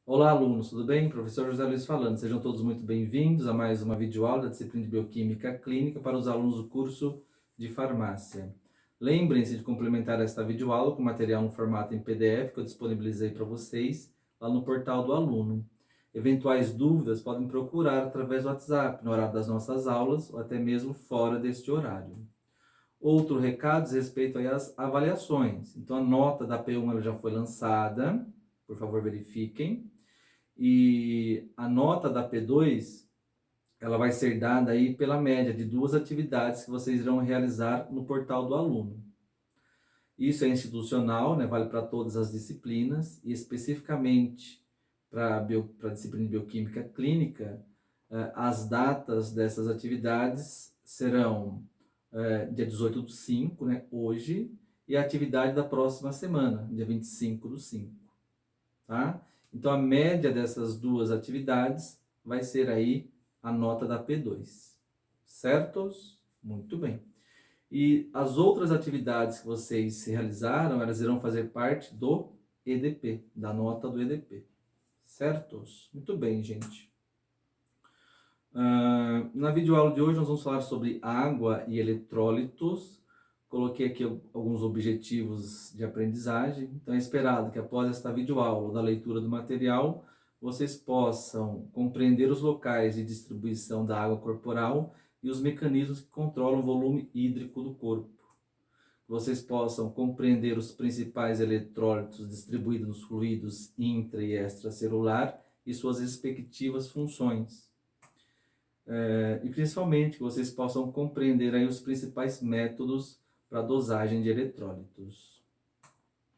Olá, alunos, tudo bem? Professor José Luiz falando. Sejam todos muito bem-vindos a mais uma videoaula da disciplina de Bioquímica Clínica para os alunos do curso de Farmácia. Lembrem-se de complementar esta videoaula com material no formato em PDF que eu disponibilizei para vocês lá no portal do aluno. Eventuais dúvidas podem procurar através do WhatsApp no horário das nossas aulas ou até mesmo fora deste horário. Outro recado diz respeito aí às avaliações. Então, a nota da P1 ela já foi lançada, por favor verifiquem. E a nota da P2, ela vai ser dada aí pela média de 2 atividades que vocês irão realizar no portal do aluno. Isso é institucional, né, vale para todas as disciplinas, e especificamente para a disciplina de Bioquímica Clínica, as datas dessas atividades serão dia 18 do 5, né, hoje, e a atividade da próxima semana, dia 25 do 5. Tá? Então, a média dessas duas atividades vai ser aí a nota da P2. Certos? Muito bem. E as outras atividades que vocês realizaram, elas irão fazer parte do EDP, da nota do EDP. Certos? Muito bem, gente. Na videoaula de hoje nós vamos falar sobre água e eletrólitos. Coloquei aqui alguns objetivos de aprendizagem. Então é esperado que após esta videoaula da leitura do material, vocês possam compreender os locais de distribuição da água corporal e os mecanismos que controlam o volume hídrico do corpo. Vocês possam compreender os principais eletrólitos distribuídos nos fluidos intra e extracelular e suas respectivas funções. E principalmente que vocês possam compreender aí os principais métodos para dosagem de eletrólitos.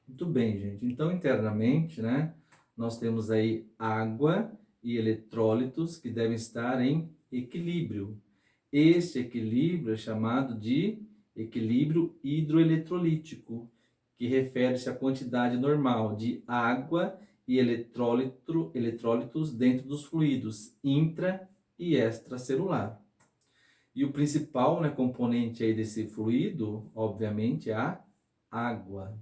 Muito bem, gente. Então, internamente, né, nós temos aí água e eletrólitos que devem estar em equilíbrio. Este equilíbrio é chamado de equilíbrio hidroeletrolítico, que refere-se à quantidade normal de água e eletrólitos dentro dos fluidos intra e extracelular. E o principal, né, componente aí desse fluido, obviamente, é a água.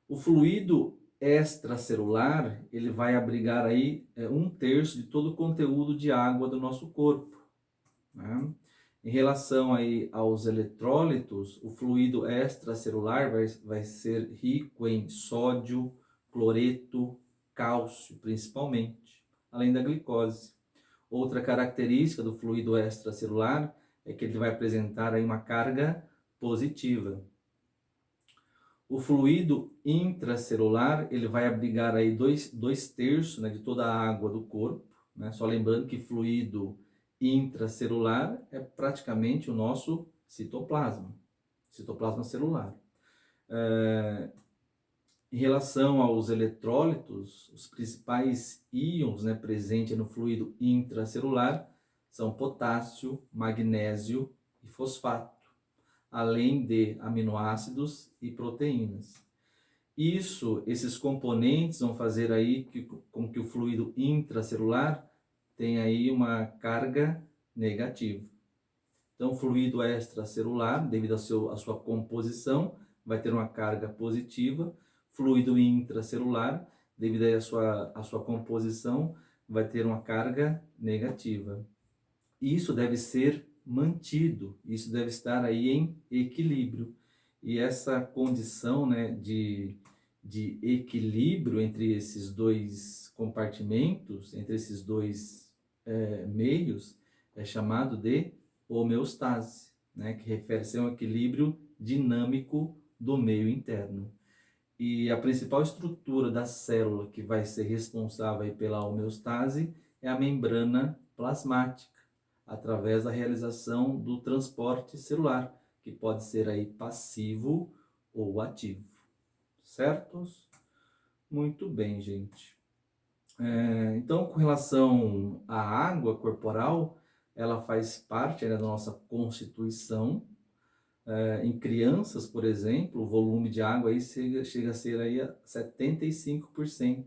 O fluido extracelular, ele vai abrigar aí 1/3 de todo o conteúdo de água do nosso corpo, né? Em relação aí aos eletrólitos, o fluido extracelular vai ser rico em sódio, cloreto, cálcio, principalmente, além da glicose. Outra característica do fluido extracelular é que ele vai apresentar aí uma carga positiva. O fluido intracelular, ele vai abrigar aí 2/3, né, de toda a água do corpo, né? Só lembrando que fluido intracelular é praticamente o nosso citoplasma celular. Em relação aos eletrólitos, os principais íons, né, presentes no fluido intracelular são potássio, magnésio e fosfato, além de aminoácidos e proteínas. Esses componentes vão fazer aí com que o fluido intracelular tenha aí uma carga negativa. Então, o fluido extracelular, devido à sua composição, vai ter uma carga positiva. Fluido intracelular, devido à sua composição, vai ter uma carga negativa. Isso deve ser mantido, isso deve estar aí em equilíbrio. E essa condição, né, de equilíbrio entre esses dois compartimentos, entre esses dois meios, é chamado de homeostase, né, que refere-se a um equilíbrio dinâmico do meio interno. E a principal estrutura da célula que vai ser responsável aí pela homeostase é a membrana plasmática, através da realização do transporte celular, que pode ser aí passivo ou ativo. Certos? Muito bem, gente. Então, com relação à água corporal, ela faz parte, né, da nossa constituição. Em crianças, por exemplo, o volume de água aí chega a ser aí a 75%.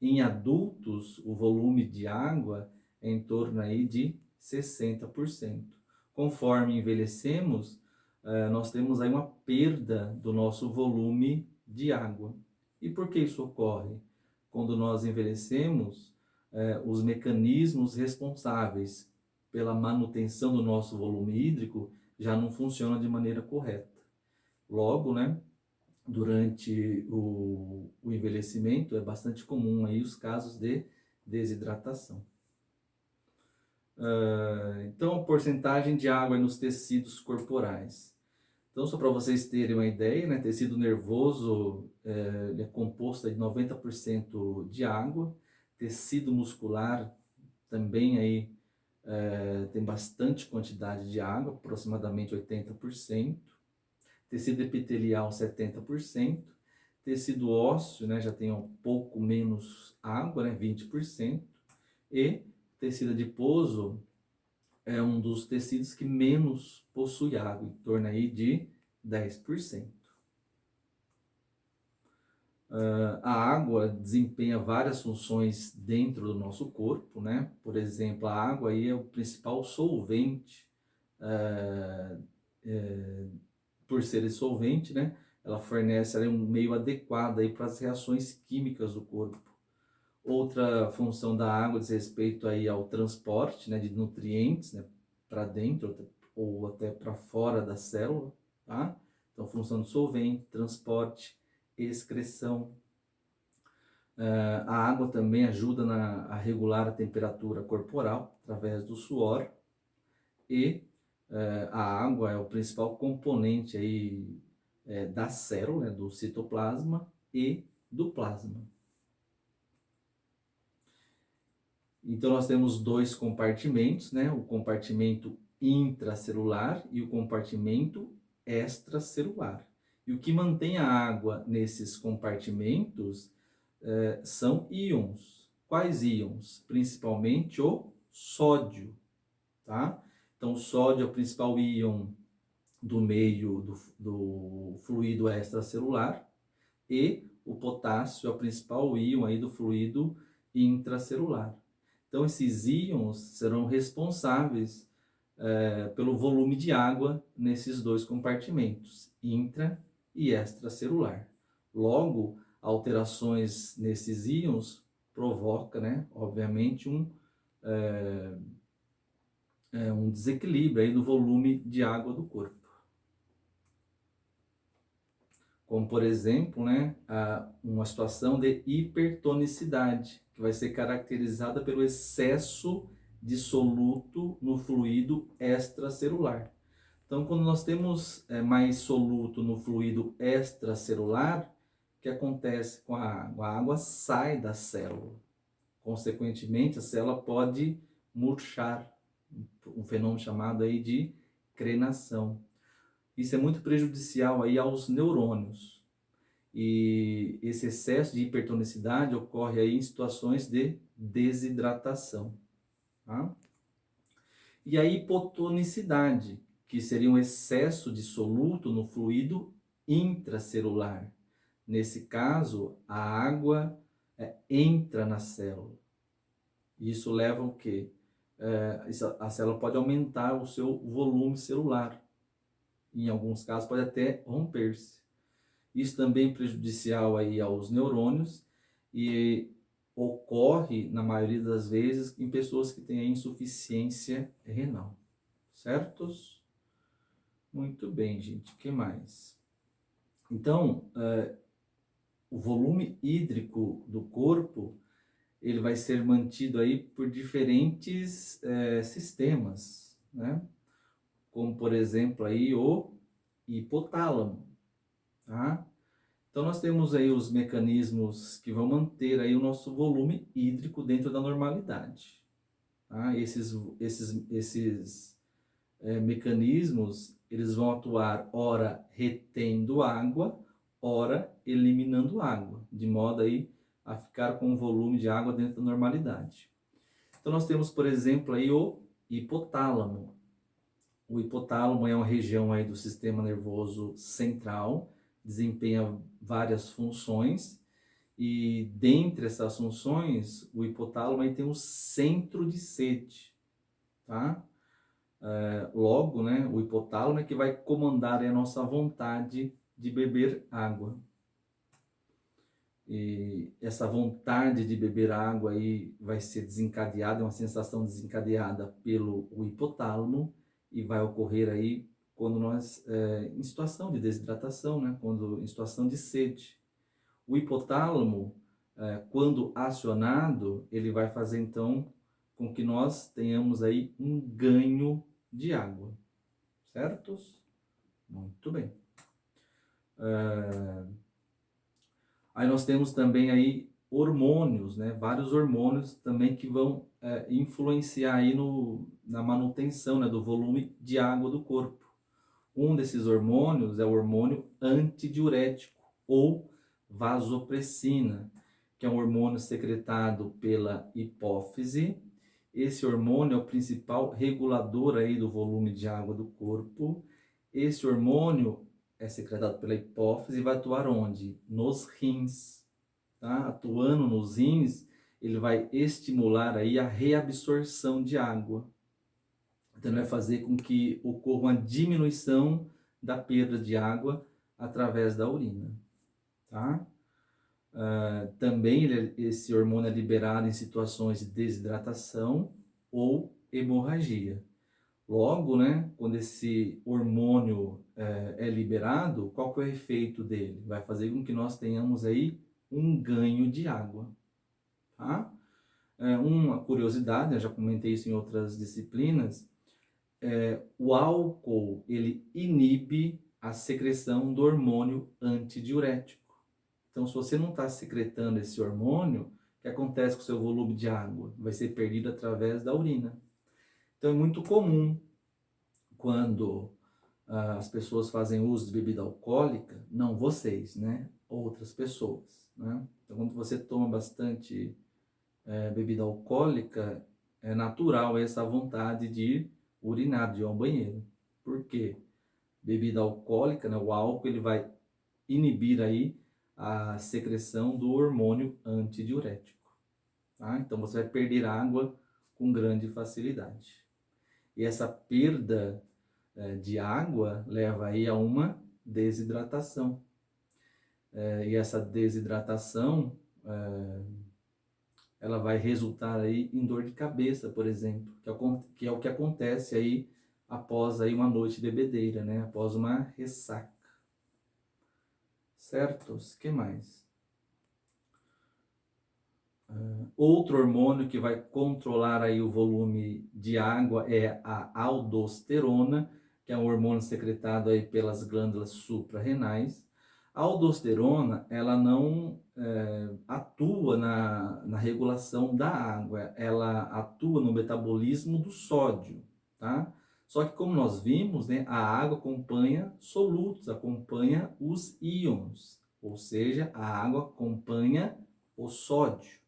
Em adultos, o volume de água é em torno aí de 60%. Conforme envelhecemos, nós temos aí uma perda do nosso volume de água. E por que isso ocorre? quando nós envelhecemos, os mecanismos responsáveis pela manutenção do nosso volume hídrico já não funcionam de maneira correta. Logo, né, durante o envelhecimento é bastante comum aí os casos de desidratação. Então, a porcentagem de água nos tecidos corporais. Então, só para vocês terem uma ideia, né, tecido nervoso ele é composto de 90% de água, tecido muscular também aí tem bastante quantidade de água, aproximadamente 80%, tecido epitelial 70%, tecido ósseo, né, já tem um pouco menos água, né, 20%, e tecido adiposo é um dos tecidos que menos possui água, em torno aí de 10%. A água desempenha várias funções dentro do nosso corpo, né? Por exemplo, a água aí é o principal solvente, por ser solvente, né? Ela fornece ali um meio adequado aí para as reações químicas do corpo. Outra função da água diz respeito aí ao transporte, né, de nutrientes, né, para dentro ou até para fora da célula, tá? Então, função de solvente, transporte, excreção. A água também ajuda a regular a temperatura corporal através do suor e a água é o principal componente aí da célula, né, do citoplasma e do plasma. Então, nós temos dois compartimentos, né? O compartimento intracelular e o compartimento extracelular. E o que mantém a água nesses compartimentos são íons. Quais íons? Principalmente o sódio, tá? Então, o sódio é o principal íon do meio do fluido extracelular e o potássio é o principal íon aí do fluido intracelular. Então, esses íons serão responsáveis pelo volume de água nesses dois compartimentos, intra e extracelular. Logo, alterações nesses íons provoca, né, obviamente, um desequilíbrio aí no volume de água do corpo. Como, por exemplo, né, uma situação de hipertonicidade, que vai ser caracterizada pelo excesso de soluto no fluido extracelular. Então, quando nós temos mais soluto no fluido extracelular, o que acontece com a água? A água sai da célula. Consequentemente, a célula pode murchar, um fenômeno chamado aí de crenação. Isso é muito prejudicial aí aos neurônios. E esse excesso de hipertonicidade ocorre aí em situações de desidratação. Tá? E a hipotonicidade, que seria um excesso de soluto no fluido intracelular. Nesse caso, a água entra na célula. Isso leva ao quê? A célula pode aumentar o seu volume celular. Em alguns casos, pode até romper-se. Isso também é prejudicial aí aos neurônios e ocorre, na maioria das vezes, em pessoas que têm insuficiência renal. Certos? Muito bem, gente. O que mais? Então, o volume hídrico do corpo, ele vai ser mantido aí por diferentes sistemas, né? Como, por exemplo, aí o hipotálamo, tá? Então, nós temos aí os mecanismos que vão manter aí o nosso volume hídrico dentro da normalidade. Tá? Esses mecanismos, eles vão atuar ora retendo água, ora eliminando água, de modo aí a ficar com um volume de água dentro da normalidade. Então, nós temos, por exemplo, aí o hipotálamo. O hipotálamo é uma região aí do sistema nervoso central, desempenha várias funções e dentre essas funções, o hipotálamo aí tem um centro de sede, tá? Logo, né, o hipotálamo é que vai comandar a nossa vontade de beber água. e essa vontade de beber água aí vai ser desencadeada, é uma sensação desencadeada pelo o hipotálamo e vai ocorrer aí quando nós, em situação de desidratação, né? Quando em situação de sede. O hipotálamo, quando acionado, ele vai fazer então com que nós tenhamos aí um ganho de água, certos? Muito bem. Aí nós temos também aí hormônios, né? Vários hormônios também que vão influenciar aí na manutenção, né, do volume de água do corpo. Um desses hormônios é o hormônio antidiurético ou vasopressina, que é um hormônio secretado pela hipófise. Esse hormônio é o principal regulador aí do volume de água do corpo. Esse hormônio é secretado pela hipófise e vai atuar onde? Nos rins, tá? Atuando nos rins, ele vai estimular aí a reabsorção de água. Então, ele vai fazer com que ocorra uma diminuição da perda de água através da urina, tá? Também esse hormônio é liberado em situações de desidratação ou hemorragia. Logo, né, quando esse hormônio é liberado, qual que é o efeito dele? Vai fazer com que nós tenhamos aí um ganho de água, tá? Uma curiosidade, eu já comentei isso em outras disciplinas, o álcool, ele inibe a secreção do hormônio antidiurético. Então, se você não está secretando esse hormônio, o que acontece com o seu volume de água? Vai ser perdido através da urina. Então, é muito comum quando as pessoas fazem uso de bebida alcoólica, não vocês, né? Outras pessoas, né? Então, quando você toma bastante bebida alcoólica, é natural essa vontade de urinar, de ir ao banheiro. Por quê? Bebida alcoólica, né? O álcool, ele vai inibir aí a secreção do hormônio antidiurético, tá? Então, você vai perder água com grande facilidade. E essa perda de água leva aí a uma desidratação. E essa desidratação, ela vai resultar aí em dor de cabeça, por exemplo, que é o que acontece aí após aí uma noite de bebedeira, né? Após uma ressaca. Certos? Que mais? Outro hormônio que vai controlar aí o volume de água é a aldosterona, que é um hormônio secretado aí pelas glândulas suprarrenais. A aldosterona, ela não atua na regulação da água, ela atua no metabolismo do sódio, tá? Só que como nós vimos, né, a água acompanha solutos, acompanha os íons, ou seja, a água acompanha o sódio.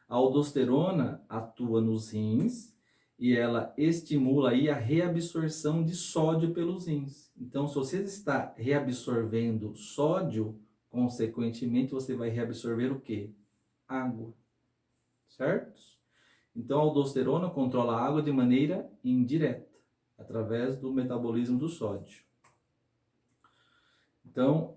A aldosterona atua nos rins e ela estimula aí a reabsorção de sódio pelos rins. Então, se você está reabsorvendo sódio, consequentemente você vai reabsorver o quê? Água, certo? Então, a aldosterona controla a água de maneira indireta, através do metabolismo do sódio. Então,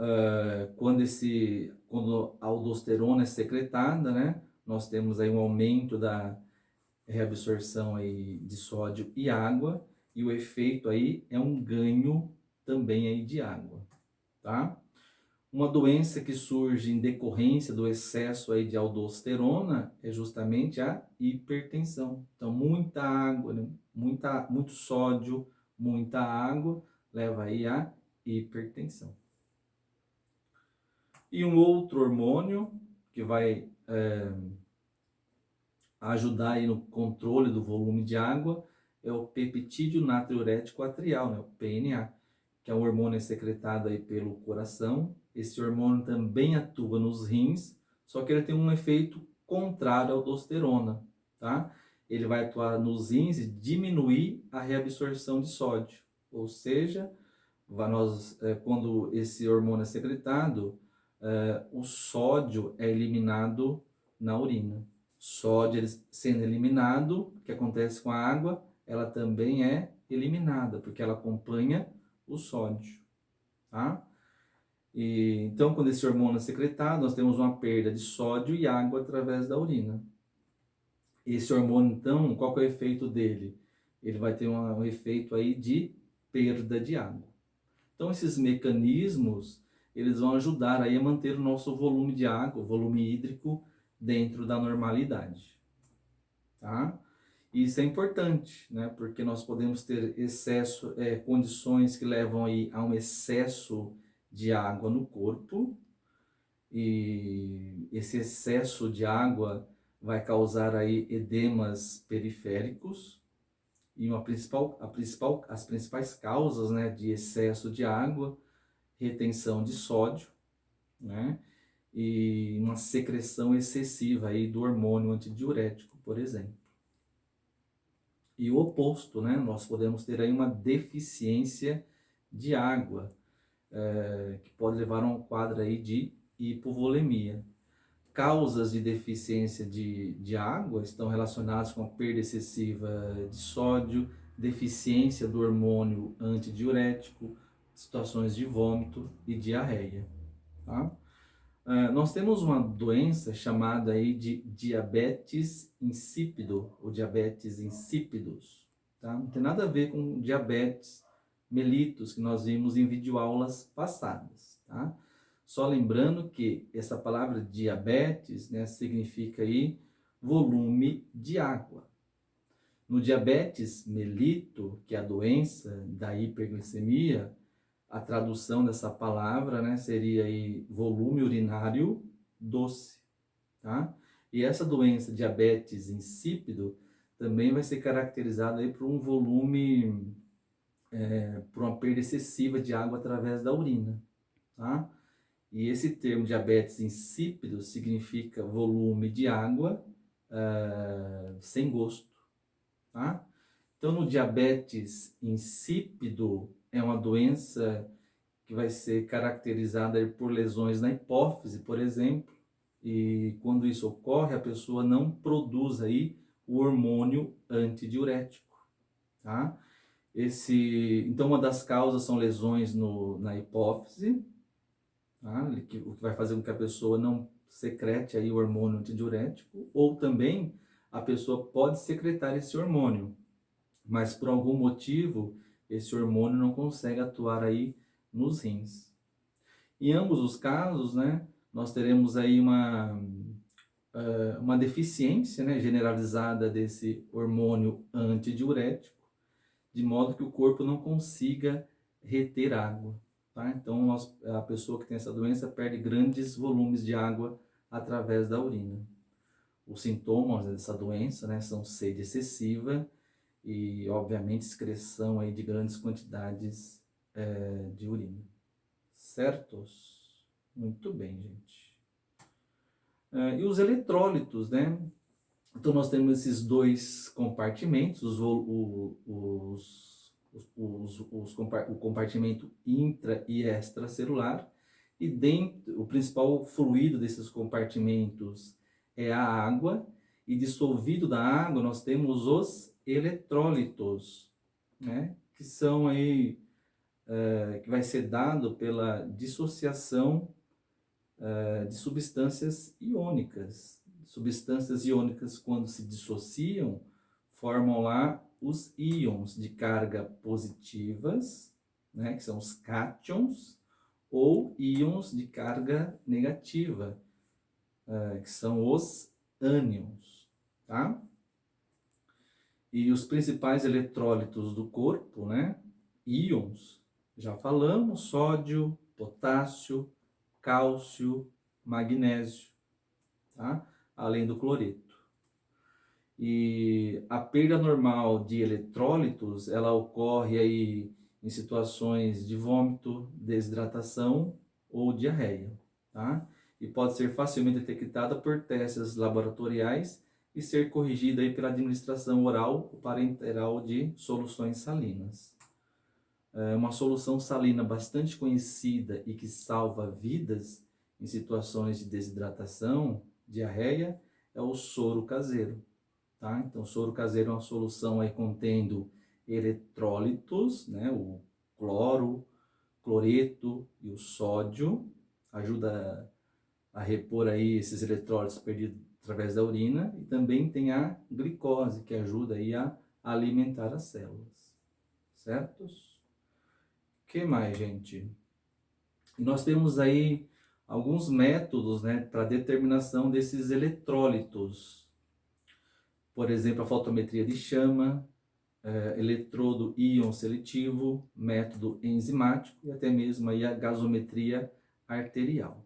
quando a aldosterona é secretada, né, nós temos aí um aumento da reabsorção aí de sódio e água, e o efeito aí é um ganho também aí de água, tá? Uma doença que surge em decorrência do excesso aí de aldosterona é justamente a hipertensão. Então, muita água, né? Muito sódio, muita água leva aí a hipertensão. E um outro hormônio que vai ajudar aí no controle do volume de água é o peptídeo natriurético atrial, né, o PNA, que é um hormônio secretado aí pelo coração. Esse hormônio também atua nos rins, só que ele tem um efeito contrário à aldosterona, tá? Ele vai atuar nos rins e diminuir a reabsorção de sódio, ou seja, quando esse hormônio é secretado, o sódio é eliminado na urina. Sódio sendo eliminado, o que acontece com a água? Ela também é eliminada, porque ela acompanha o sódio, tá? E, então, quando esse hormônio é secretado, nós temos uma perda de sódio e água através da urina. Esse hormônio, então, qual que é o efeito dele? Ele vai ter um efeito aí de perda de água. Então, esses mecanismos, eles vão ajudar aí a manter o nosso volume de água, o volume hídrico, dentro da normalidade, tá? E isso é importante, né? Porque nós podemos ter excesso, condições que levam aí a um excesso de água no corpo, e esse excesso de água vai causar aí edemas periféricos, e as principais causas, né, de excesso de água, retenção de sódio, né, e uma secreção excessiva aí do hormônio antidiurético, por exemplo. E o oposto, né, nós podemos ter aí uma deficiência de água, que pode levar a um quadro aí de hipovolemia. Causas de deficiência de água estão relacionadas com a perda excessiva de sódio, deficiência do hormônio antidiurético, situações de vômito e diarreia. Tá? Nós temos uma doença chamada aí de diabetes insípido, ou diabetes insípidos. Tá? Não tem nada a ver com diabetes mellitus, que nós vimos em videoaulas passadas. Tá? Só lembrando que essa palavra diabetes, né, significa aí volume de água. No diabetes mellitus, que é a doença da hiperglicemia, a tradução dessa palavra, né, seria aí volume urinário doce, tá? E essa doença, diabetes insípido, também vai ser caracterizada aí por um volume, por uma perda excessiva de água através da urina, tá? E esse termo diabetes insípido significa volume de água sem gosto, tá? Então, no diabetes insípido, é uma doença que vai ser caracterizada por lesões na hipófise, por exemplo, e quando isso ocorre, a pessoa não produz aí o hormônio antidiurético, tá? Então, uma das causas são lesões na hipófise, tá? O que vai fazer com que a pessoa não secrete aí o hormônio antidiurético, ou também a pessoa pode secretar esse hormônio, mas por algum motivo esse hormônio não consegue atuar aí nos rins. Em ambos os casos, né, nós teremos aí uma deficiência, né, generalizada desse hormônio antidiurético, de modo que o corpo não consiga reter água. Tá? Então, a pessoa que tem essa doença perde grandes volumes de água através da urina. Os sintomas dessa doença, né, são sede excessiva e, obviamente, excreção aí de grandes quantidades de urina. Certos? Muito bem, gente. E os eletrólitos, né? Então, nós temos esses dois compartimentos, o compartimento intra e extracelular, e dentro, o principal fluido desses compartimentos é a água, e dissolvido da água nós temos os eletrólitos, né? Que são aí, que vai ser dado pela dissociação de substâncias iônicas. Substâncias iônicas, quando se dissociam, formam lá os íons de carga positivas, né, que são os cátions, ou íons de carga negativa, que são os ânions, tá? E os principais eletrólitos do corpo, né, íons, já falamos, sódio, potássio, cálcio, magnésio, tá? Além do cloreto. E a perda normal de eletrólitos, ela ocorre aí em situações de vômito, desidratação ou diarreia, tá? E pode ser facilmente detectada por testes laboratoriais e ser corrigida aí pela administração oral ou parenteral de soluções salinas. Uma solução salina bastante conhecida e que salva vidas em situações de desidratação, diarreia, é o soro caseiro. Tá? Então, o soro caseiro é uma solução aí contendo eletrólitos, né? O cloro, cloreto e o sódio, ajuda a repor aí esses eletrólitos perdidos através da urina, e também tem a glicose, que ajuda aí a alimentar as células, certos? O que mais, gente? E nós temos aí alguns métodos, né, para determinação desses eletrólitos. Por exemplo, a fotometria de chama, eletrodo íon seletivo, método enzimático e até mesmo aí a gasometria arterial,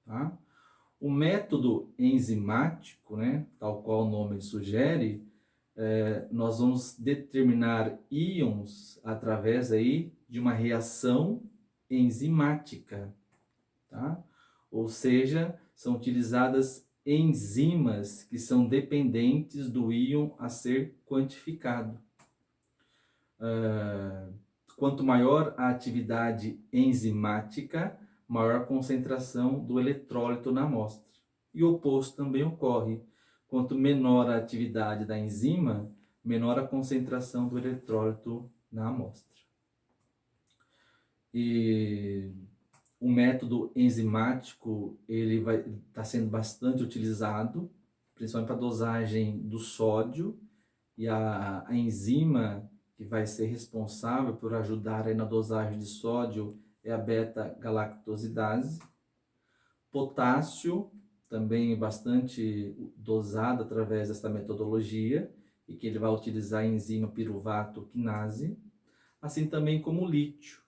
tá? O método enzimático, né, tal qual o nome sugere, nós vamos determinar íons através aí de uma reação enzimática, tá? Ou seja, são utilizadas enzimas que são dependentes do íon a ser quantificado. Quanto maior a atividade enzimática, maior a concentração do eletrólito na amostra. E o oposto também ocorre. Quanto menor a atividade da enzima, menor a concentração do eletrólito na amostra. E o método enzimático, ele vai estar sendo bastante utilizado, principalmente para dosagem do sódio, e a enzima que vai ser responsável por ajudar aí na dosagem de sódio é a beta-galactosidase. Potássio, também bastante dosado através dessa metodologia, e que ele vai utilizar a enzima piruvato quinase, assim também como o lítio,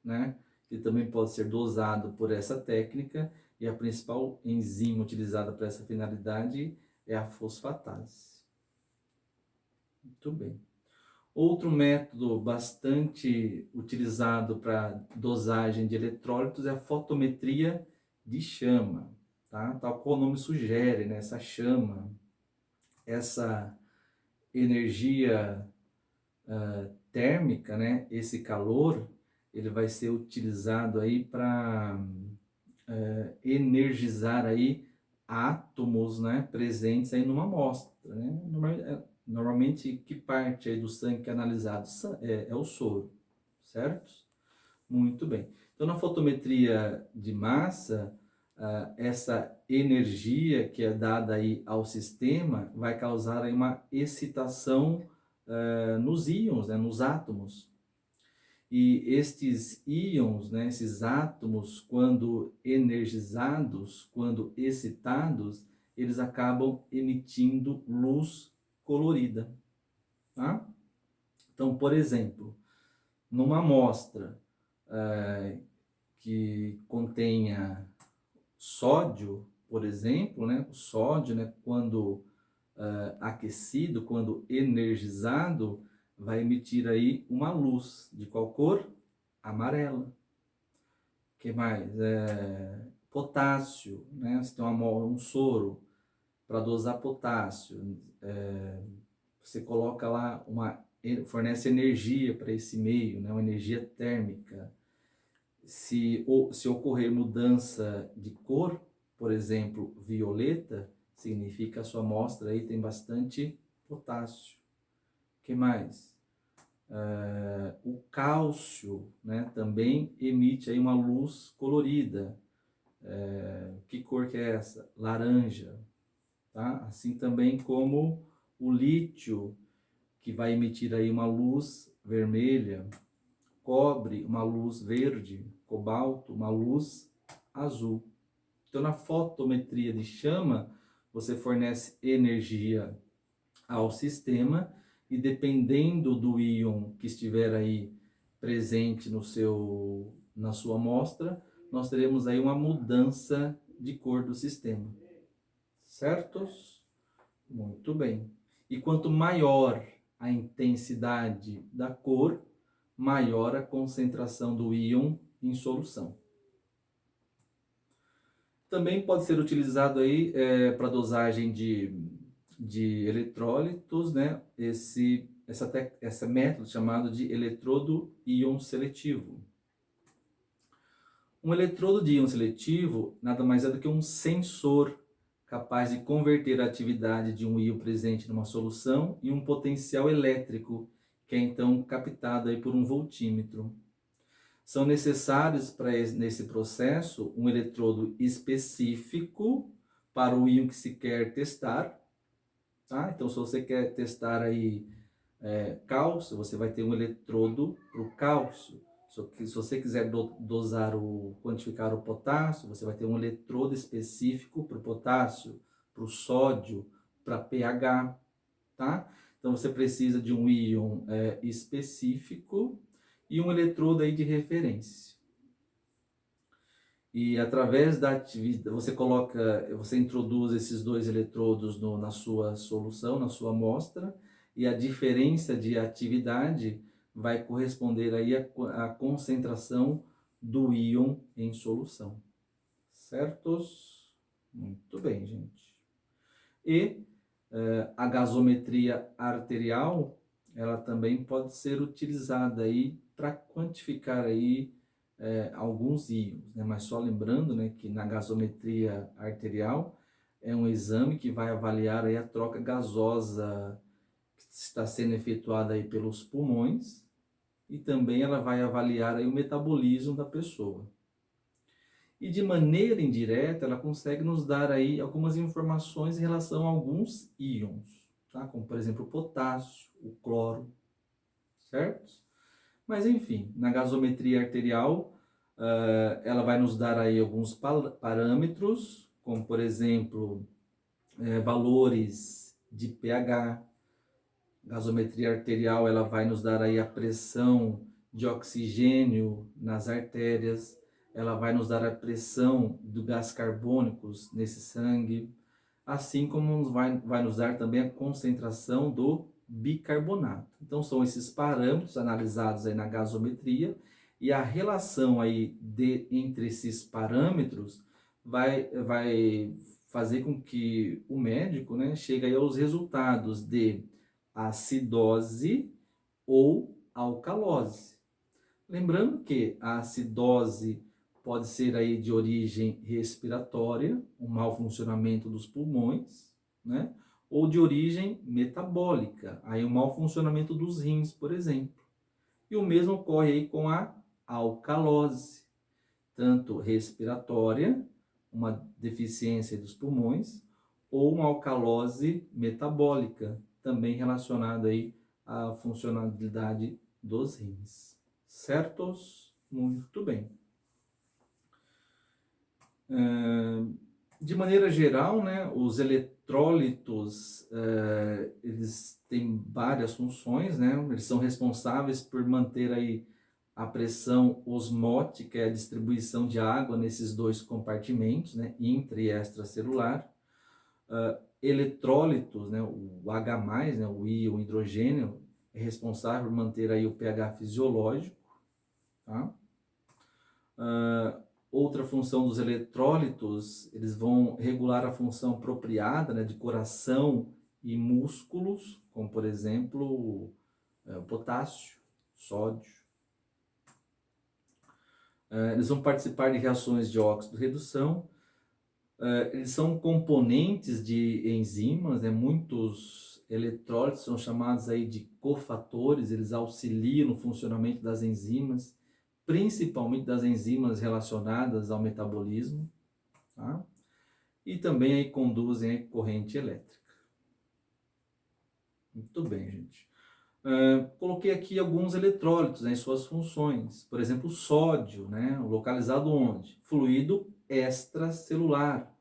né? Que também pode ser dosado por essa técnica, e a principal enzima utilizada para essa finalidade é a fosfatase. Muito bem. Outro método bastante utilizado para dosagem de eletrólitos é a fotometria de chama, tá? Tal qual o nome sugere, né? Essa chama, essa energia térmica, né? Esse calor, ele vai ser utilizado aí para energizar aí átomos, né? Presentes aí numa amostra, né? Normalmente, que parte aí do sangue que é analisado? É o soro, certo? Muito bem. Então, na fotometria de massa, essa energia que é dada aí ao sistema vai causar aí uma excitação nos íons, né, nos átomos. E estes íons, né, esses átomos, quando energizados, quando excitados, eles acabam emitindo luz colorida, tá? Então, por exemplo, numa amostra que contenha sódio, por exemplo, né? O sódio, né, quando aquecido, quando energizado, vai emitir aí uma luz de qual cor? Amarela. Que mais? Potássio, né? Você tem um soro para dosar potássio, você coloca lá fornece energia para esse meio, né? Uma energia térmica. Se ocorrer mudança de cor, por exemplo, violeta, significa que a sua amostra aí tem bastante potássio. O que mais? O cálcio, né, também emite aí uma luz colorida. Que cor que é essa? Laranja. Tá? Assim também como o lítio, que vai emitir aí uma luz vermelha, cobre, uma luz verde, cobalto, uma luz azul. Então, na fotometria de chama, você fornece energia ao sistema e dependendo do íon que estiver aí presente na sua amostra, nós teremos aí uma mudança de cor do sistema. Certos? Muito bem. E quanto maior a intensidade da cor, maior a concentração do íon em solução. Também pode ser utilizado aí para dosagem de eletrólitos, né? Esse método chamado de eletrodo íon seletivo. Um eletrodo de íon seletivo nada mais é do que um sensor capaz de converter a atividade de um íon presente numa solução em um potencial elétrico, que é então captado aí por um voltímetro. São necessários para nesse processo um eletrodo específico para o íon que se quer testar, tá? Então, se você quer testar aí cálcio, você vai ter um eletrodo para o cálcio. Se você quiser quantificar o potássio, você vai ter um eletrodo específico para o potássio, para o sódio, para pH, tá? Então você precisa de um íon específico e um eletrodo aí de referência. E através da atividade, você introduz esses dois eletrodos na sua solução, na sua amostra, e a diferença de atividade vai corresponder aí à concentração do íon em solução. Certos? Muito bem, gente. E a gasometria arterial, ela também pode ser utilizada aí para quantificar aí alguns íons, né? Mas só lembrando, né, que na gasometria arterial é um exame que vai avaliar aí a troca gasosa que está sendo efetuada aí pelos pulmões e também ela vai avaliar aí o metabolismo da pessoa. E de maneira indireta, ela consegue nos dar aí algumas informações em relação a alguns íons, tá? Como por exemplo o potássio, o cloro, certo? Mas enfim, na gasometria arterial, ela vai nos dar aí alguns parâmetros, como por exemplo, valores de pH. Gasometria arterial, ela vai nos dar aí a pressão de oxigênio nas artérias, ela vai nos dar a pressão do gás carbônicos nesse sangue, assim como vai nos dar também a concentração do bicarbonato. Então são esses parâmetros analisados aí na gasometria e a relação aí entre esses parâmetros vai fazer com que o médico, né, chegue aí aos resultados de acidose ou alcalose. Lembrando que a acidose pode ser aí de origem respiratória, um mau funcionamento dos pulmões, né? Ou de origem metabólica, aí um mau funcionamento dos rins, por exemplo. E o mesmo ocorre aí com a alcalose, tanto respiratória, uma deficiência dos pulmões, ou uma alcalose metabólica, também relacionada aí à funcionalidade dos rins. Certos? Muito bem. De maneira geral, né, os eletrólitos, eles têm várias funções, né? Eles são responsáveis por manter aí a pressão osmótica e a distribuição de água nesses dois compartimentos, né, intra e extracelular. Eletrólitos, né, o H+, né, o íon hidrogênio, é responsável por manter aí o pH fisiológico, tá? Outra função dos eletrólitos, eles vão regular a função apropriada, né, de coração e músculos, como por exemplo, o potássio, sódio. Eles vão participar de reações de óxido-redução. Eles são componentes de enzimas, né? Muitos eletrólitos são chamados aí de cofatores, eles auxiliam no funcionamento das enzimas, principalmente das enzimas relacionadas ao metabolismo, tá? E também aí conduzem aí corrente elétrica. Muito bem, gente. Coloquei aqui alguns eletrólitos, né, em suas funções. Por exemplo, o sódio, né, localizado onde? Fluido extracelular.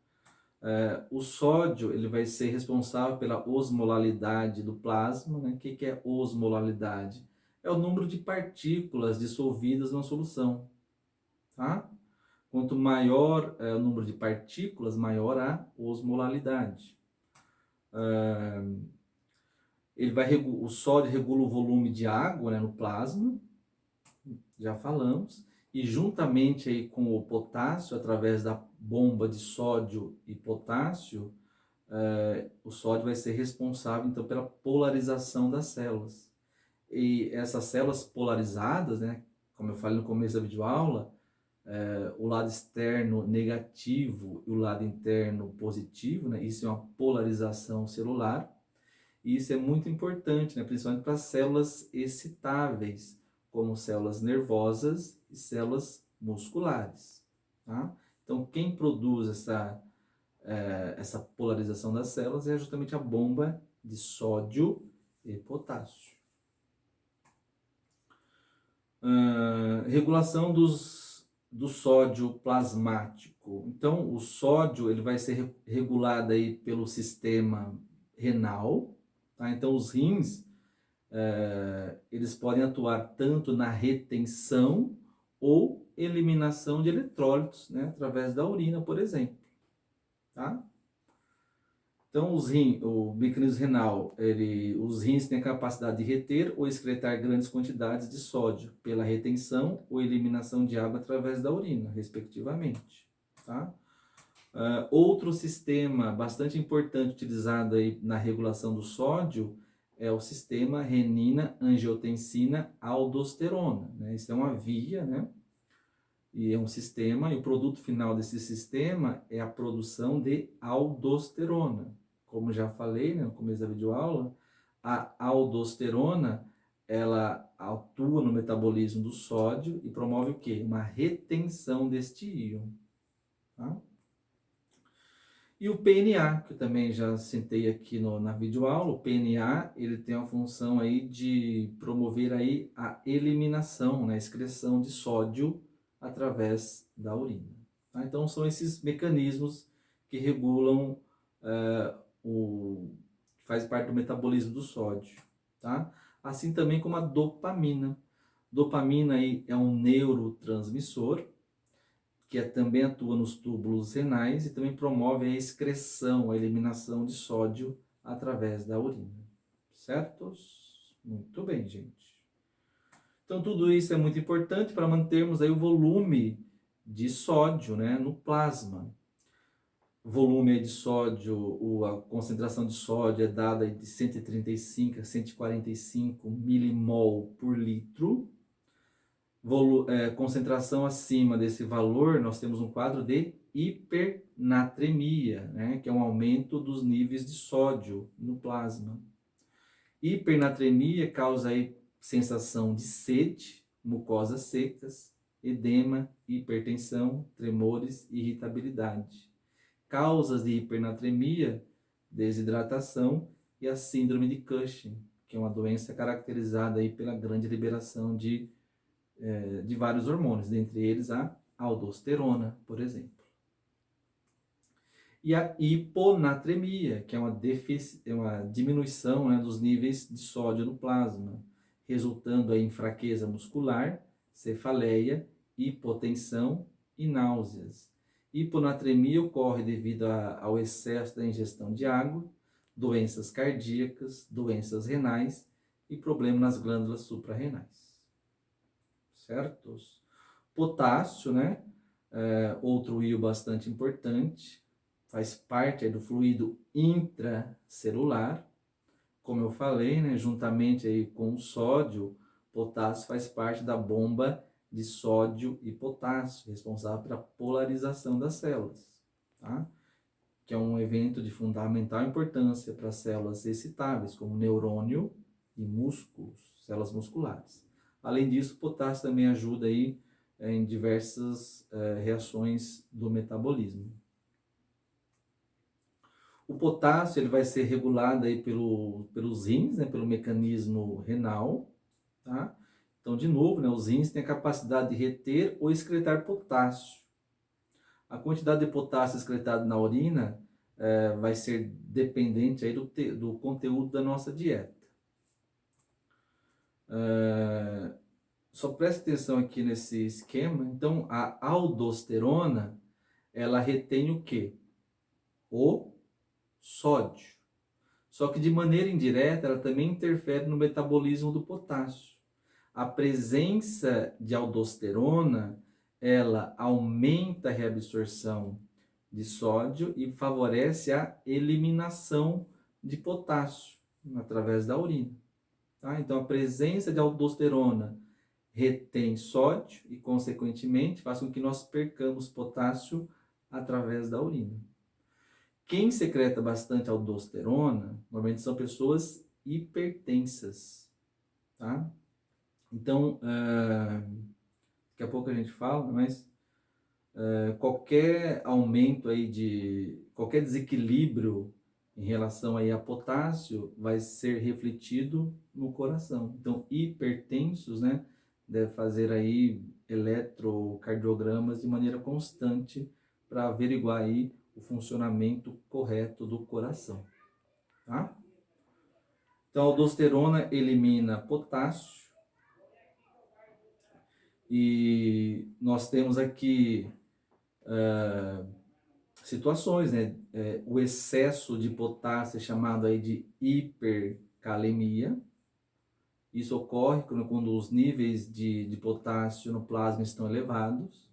O sódio ele vai ser responsável pela osmolalidade do plasma, né? O que é osmolalidade? É o número de partículas dissolvidas na solução, tá? Quanto maior é o número de partículas, maior a osmolalidade. O sódio regula o volume de água, né, no plasma, já falamos, e juntamente aí com o potássio, através da bomba de sódio e potássio, o sódio vai ser responsável então pela polarização das células. E essas células polarizadas, né, como eu falei no começo da videoaula, o lado externo negativo e o lado interno positivo, né, isso é uma polarização celular. E isso é muito importante, né, principalmente para células excitáveis, como células nervosas e células musculares. Tá? Então, quem produz essa polarização das células é justamente a bomba de sódio e potássio. Regulação do sódio plasmático. Então, o sódio ele vai ser regulado aí pelo sistema renal. Tá? Então, os rins eles podem atuar tanto na retenção ou eliminação de eletrólitos, né? Através da urina, por exemplo. Tá? Então, o mecanismo renal, os rins têm a capacidade de reter ou excretar grandes quantidades de sódio pela retenção ou eliminação de água através da urina, respectivamente. Tá? Outro sistema bastante importante utilizado aí na regulação do sódio é o sistema renina-angiotensina-aldosterona. Né? Isso é uma via, né? E é um sistema, e o produto final desse sistema é a produção de aldosterona. Como já falei, né, no começo da videoaula, a aldosterona, ela atua no metabolismo do sódio e promove o quê? Uma retenção deste íon. Tá? E o PNA, que eu também já citei aqui na videoaula, o PNA, ele tem a função aí de promover aí a eliminação, né, a excreção de sódio através da urina. Tá? Então, são esses mecanismos que regulam faz parte do metabolismo do sódio, tá? Assim também como a dopamina. Dopamina aí é um neurotransmissor que também atua nos túbulos renais e também promove a excreção, a eliminação de sódio através da urina. Certos? Muito bem, gente. Então, tudo isso é muito importante para mantermos aí o volume de sódio, né, no plasma. O volume de sódio, a concentração de sódio é dada de 135 a 145 milimol por litro. Concentração acima desse valor, nós temos um quadro de hipernatremia, né, que é um aumento dos níveis de sódio no plasma. Hipernatremia causa aí sensação de sede, mucosas secas, edema, hipertensão, tremores e irritabilidade. Causas de hipernatremia, desidratação e a síndrome de Cushing, que é uma doença caracterizada aí pela grande liberação de vários hormônios, dentre eles a aldosterona, por exemplo. E a hiponatremia, que é uma diminuição, né, dos níveis de sódio no plasma, resultando aí em fraqueza muscular, cefaleia, hipotensão e náuseas. Hiponatremia ocorre devido ao excesso da ingestão de água, doenças cardíacas, doenças renais e problemas nas glândulas suprarrenais. Certos? Potássio, né? Outro íon bastante importante, faz parte do fluido intracelular. Como eu falei, né? Juntamente aí com o sódio, potássio faz parte da bomba de sódio e potássio, responsável pela polarização das células, tá? Que é um evento de fundamental importância para células excitáveis, como neurônio e músculos, células musculares. Além disso, o potássio também ajuda aí em diversas reações do metabolismo. O potássio ele vai ser regulado aí pelos rins, né, pelo mecanismo renal, tá? Então, de novo, né, os rins têm a capacidade de reter ou excretar potássio. A quantidade de potássio excretado na urina vai ser dependente aí do conteúdo da nossa dieta. Só preste atenção aqui nesse esquema. Então, a aldosterona, ela retém o quê? O sódio. Só que de maneira indireta, ela também interfere no metabolismo do potássio. A presença de aldosterona, ela aumenta a reabsorção de sódio e favorece a eliminação de potássio através da urina. Tá? Então, a presença de aldosterona retém sódio e, consequentemente, faz com que nós percamos potássio através da urina. Quem secreta bastante aldosterona, normalmente são pessoas hipertensas, tá? Então, daqui a pouco a gente fala, mas qualquer aumento aí qualquer desequilíbrio em relação aí a potássio vai ser refletido no coração. Então, hipertensos, né, deve fazer aí eletrocardiogramas de maneira constante para averiguar aí o funcionamento correto do coração, tá? Então, a aldosterona elimina potássio e nós temos aqui situações, né? O excesso de potássio é chamado aí de hipercalemia. Isso ocorre quando os níveis de potássio no plasma estão elevados.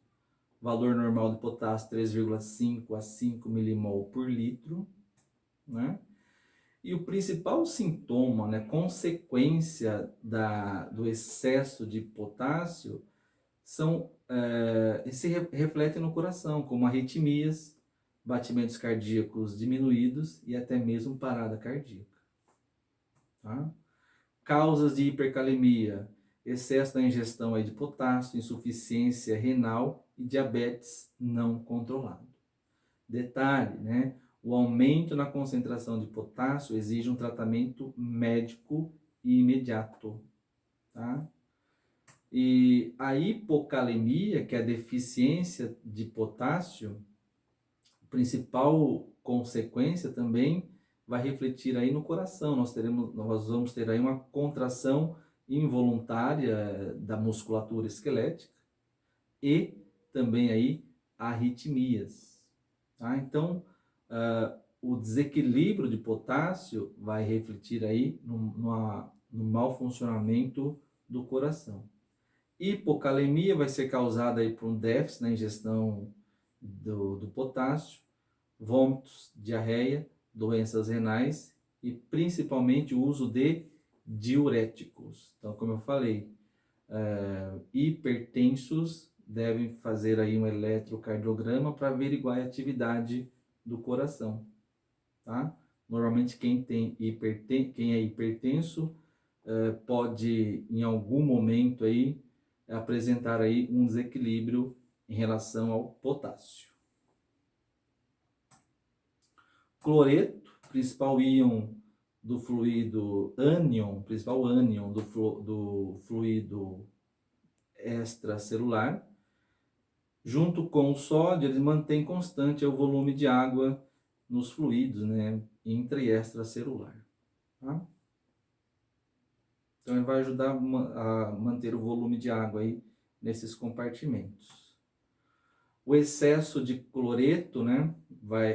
Valor normal de potássio 3,5 a 5 milimol por litro, né? E o principal sintoma, né, consequência do excesso de potássio, se refletem no coração, como arritmias, batimentos cardíacos diminuídos e até mesmo parada cardíaca. Tá? Causas de hipercalemia, excesso da ingestão aí de potássio, insuficiência renal e diabetes não controlado. Detalhe, né? O aumento na concentração de potássio exige um tratamento médico imediato, tá? E a hipocalemia, que é a deficiência de potássio, principal consequência também vai refletir aí no coração. Nós vamos ter aí uma contração involuntária da musculatura esquelética e também aí arritmias. Tá? Então, o desequilíbrio de potássio vai refletir aí no mau funcionamento do coração. Hipocalemia vai ser causada aí por um déficit na ingestão do potássio, vômitos, diarreia, doenças renais e principalmente o uso de diuréticos. Então, como eu falei, hipertensos devem fazer aí um eletrocardiograma para averiguar a atividade do coração, tá? Normalmente quem é hipertenso pode em algum momento aí apresentar aí um desequilíbrio em relação ao potássio. Cloreto, principal íon do fluido ânion, principal ânion do fluido extracelular, junto com o sódio, ele mantém constante o volume de água nos fluidos, né, intra e extracelular. Tá? Então, ele vai ajudar a manter o volume de água aí nesses compartimentos. O excesso de cloreto, né,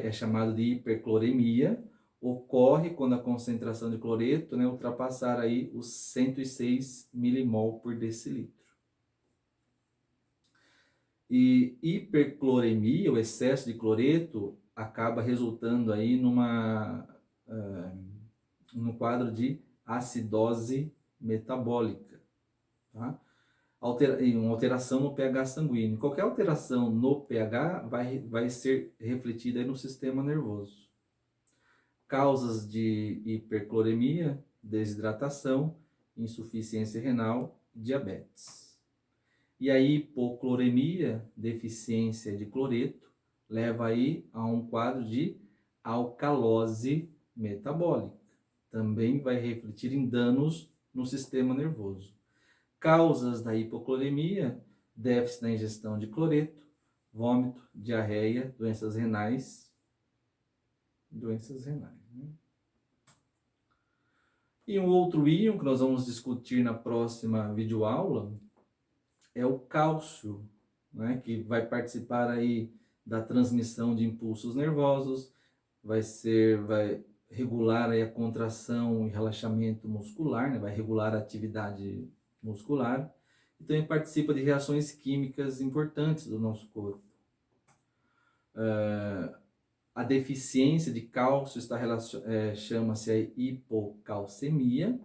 é chamado de hipercloremia, ocorre quando a concentração de cloreto, né, ultrapassar aí os 106 milimol por decilitro. E hipercloremia, o excesso de cloreto, acaba resultando aí num quadro de acidose metabólica, tá? Uma alteração no pH sanguíneo. Qualquer alteração no pH vai ser refletida aí no sistema nervoso. Causas de hipercloremia, desidratação, insuficiência renal, diabetes. E a hipocloremia, deficiência de cloreto, leva aí a um quadro de alcalose metabólica. Também vai refletir em danos no sistema nervoso. Causas da hipocloremia, déficit na ingestão de cloreto, vômito, diarreia, doenças renais. Né? E um outro íon que nós vamos discutir na próxima videoaula é o cálcio, né, que vai participar aí da transmissão de impulsos nervosos, vai regular aí a contração e relaxamento muscular, né, vai regular a atividade muscular, e também participa de reações químicas importantes do nosso corpo. A deficiência de cálcio chama-se hipocalcemia,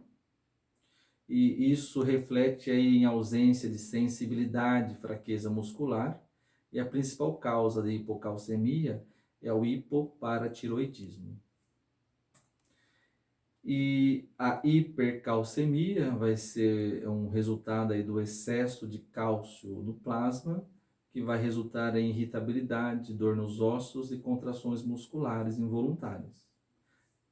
e isso reflete aí em ausência de sensibilidade, fraqueza muscular, e a principal causa da hipocalcemia é o hipoparatiroidismo. E a hipercalcemia vai ser um resultado aí do excesso de cálcio no plasma, que vai resultar em irritabilidade, dor nos ossos e contrações musculares involuntárias.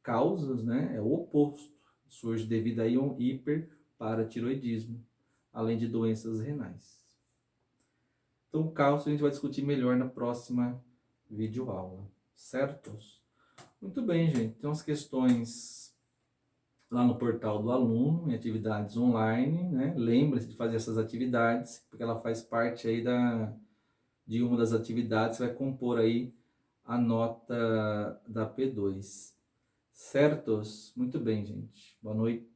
Causas, né, é o oposto, surge devido a um hiperparatiroidismo, além de doenças renais. Então, o cálcio a gente vai discutir melhor na próxima videoaula, certos? Muito bem, gente. Tem umas questões lá no portal do aluno, em atividades online, né? Lembre-se de fazer essas atividades, porque ela faz parte aí de uma das atividades que vai compor aí a nota da P2. Certos? Muito bem, gente. Boa noite.